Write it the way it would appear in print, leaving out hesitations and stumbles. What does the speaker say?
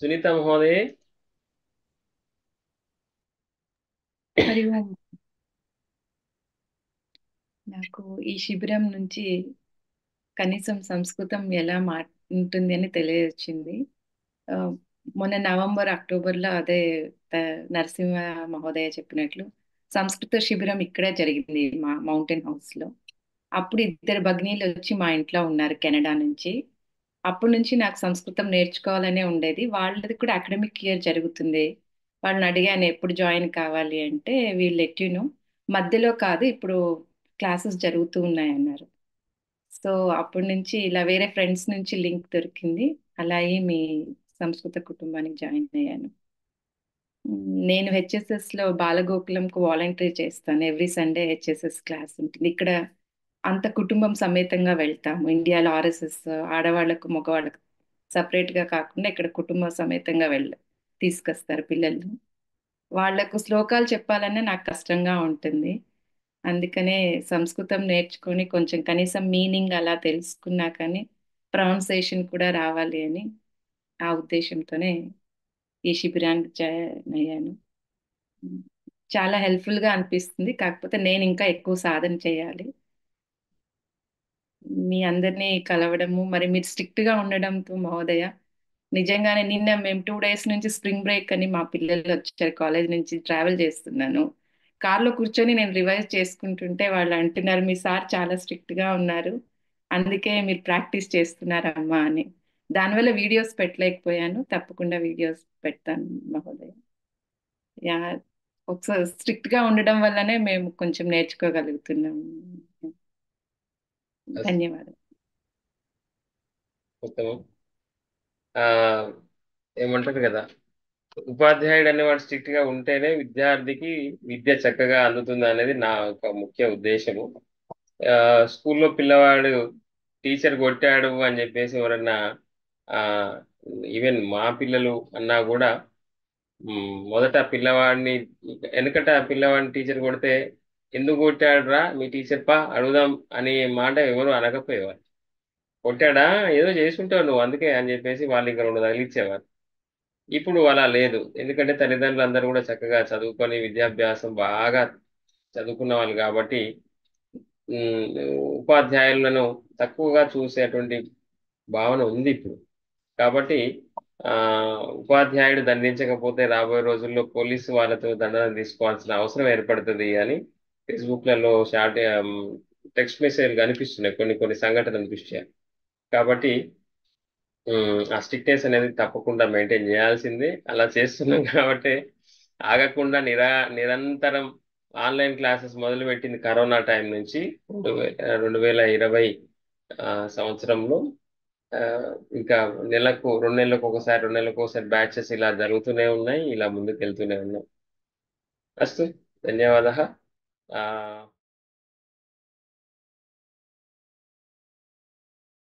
सुनीता महोदय। హరి ఓం. నాకు ఈ శిబిరం నుంచి కనీసం సంస్కృతం ఎలా ఉంటుంది అని తెలియొచ్చింది. ఆహ్, మొన్న నవంబర్, అక్టోబర్‌లో అదే నరసింహ మహోదయ చెప్పినట్లు సంస్కృత శిబిరం ఇక్కడే జరిగింది మా మౌంటైన్ హౌస్‌లో. అప్పుడు ఇద్దరు భగినీలొచ్చి మా ఇంట్లో ఉన్నారు కెనడా నుంచి. అప్పటి నుంచి నాకు సంస్కృతం నేర్చుకోవాలనే ఉండేది. వాళ్ళది కూడా అకాడమిక్ ఇయర్ జరుగుతుంది. వాళ్ళనడిగాను ఎప్పుడు జాయిన్ కావాలి అంటే, "వీల్ లెట్ యూ నో. మధ్యలో కాదు ఇప్పుడు క్లాసెస్ జరుగుతూ ఉన్నాయన్నారు." సో, అప్పటి నుంచి ఇలా వేరే ఫ్రెండ్స్ నుంచి లింక్ దొరికింది. అలా అయ్యి మీ సంస్కృత కుటుంబానికి జాయిన్ అయ్యాను. నేను హెచ్ఎస్ఎస్‌లో బాలగోకులంకి వాలంటరీ చేస్తాను. ఎవ్రీ సండే హెచ్ఎస్ఎస్ క్లాస్ ఉంటుంది. ఇక్కడ అంత కుటుంబం సమేతంగా వెళ్తాము. ఇండియాలో ఆర్ఎస్ఎస్ ఆడవాళ్ళకు, మగవాళ్ళకు సెపరేట్‌గా కాకుండా ఇక్కడ కుటుంబ సమేతంగా తీసుకొస్తారు పిల్లల్ని. వాళ్ళకు శ్లోకాలు చెప్పాలన్నా నాకు కష్టంగా ఉంటుంది. అందుకనే సంస్కృతం నేర్చుకొని కొంచెం కనీసం మీనింగ్ అలా తెలుసుకున్నా కానీ ప్రొనౌన్సియేషన్ కూడా రావాలి అని ఆ ఉద్దేశంతోనే ఈ శిబిరానికి జాయిన్ అయ్యాను. హ్మ్. చాలా హెల్ప్‌ఫుల్‌గా అనిపిస్తుంది. కాకపోతే నేనింకా ఎక్కువ సాధన చేయాలి. మీ అందరిని కలవడము, మరి మీరు స్ట్రిక్ట్‌గా ఉండడంతో మహోదయ, నిజంగానే నిన్న మేము 2 డేస్ నుంచి స్ప్రింగ్ బ్రేక్ అని మా పిల్లలొచ్చారు కాలేజీ నుంచి ట్రావెల్ చేస్తున్నాను. కార్‌లో కూర్చొని నేను రివైజ్ చేసుకుంటుంటే వాళ్ళు అంటున్నారు, "మీ సార్ చాలా స్ట్రిక్ట్‌గా ఉన్నారు. అందుకే మీరు ప్రాక్టీస్ చేస్తున్నారమ్మా" అని. దానివల్ల వీడియోస్ పెట్టలేకపోయాను. తప్పకుండా వీడియోస్ పెడతాను మహోదయ. యాహ్! ఒకసారి స్ట్రిక్ట్‌గా ఉండడం వల్లనే మేము కొంచెం నేర్చుకోగలుగుతున్నాము. అస్- ధన్యవాదాలు. ఉత్తమం. ఆ ఏమంటారు కదా, ఉపాధ్యాయుడు అనేవాడు స్ట్రిక్ట్ గా ఉంటేనే విద్యార్థికి విద్య చక్కగా అందుతుంది అనేది నా ఒక ముఖ్య ఉద్దేశము. ఆ స్కూల్లో పిల్లవాడు టీచర్ కొట్టాడు అని చెప్పేసి ఎవరన్నా, ఆ ఈవెన్ మా పిల్లలు అన్నా కూడా, మొదట ఆ పిల్లవాడిని, ఎందుకంటే ఆ పిల్లవాడిని టీచర్ కొడితే ఎందుకు కొట్టాడురా మీ టీచర్ పా అడుగుదాం అనే మాట ఎవరు అనకపోయేవారు. కొట్టాడా, ఏదో చేసుంటావు నువ్వు అందుకే అని చెప్పేసి వాళ్ళు ఇంకా రెండు తగిలిచ్చేవారు. ఇప్పుడు అలా లేదు. ఎందుకంటే తల్లిదండ్రులు అందరూ కూడా చక్కగా చదువుకొని విద్యాభ్యాసం బాగా చదువుకున్న వాళ్ళు కాబట్టి ఉమ్, ఉపాధ్యాయులను తక్కువగా చూసేటువంటి భావన ఉంది ఇప్పుడు. కాబట్టి ఆ ఉపాధ్యాయుడు దండించకపోతే రాబోయే రోజుల్లో పోలీసు వాళ్ళతో దండన తీసుకోవాల్సిన అవసరం ఏర్పడుతుంది అని ఫేస్బుక్లలో షార్ట్ టెక్స్ట్ మెసేజ్ కనిపిస్తున్నాయి, కొన్ని కొన్ని సంఘటనలు దృష్ట్యా. కాబట్టి ఆ స్ట్రిక్ట్నెస్ అనేది తప్పకుండా మెయింటైన్ చేయాల్సిందే. అలా చేస్తున్నాం కాబట్టి ఆగకుండా నిరంతరం ఆన్లైన్ క్లాసెస్ మొదలుపెట్టింది కరోనా టైం నుంచి 2020 సంవత్సరంలో. ఆ, ఇంకా రెండు నెలలకు ఒకసారి బ్యాచెస్ ఇలా జరుగుతూనే ఉన్నాయి, ఇలా ముందుకు వెళ్తూనే ఉన్నాయి. అస్తు, ధన్యవాదాలు.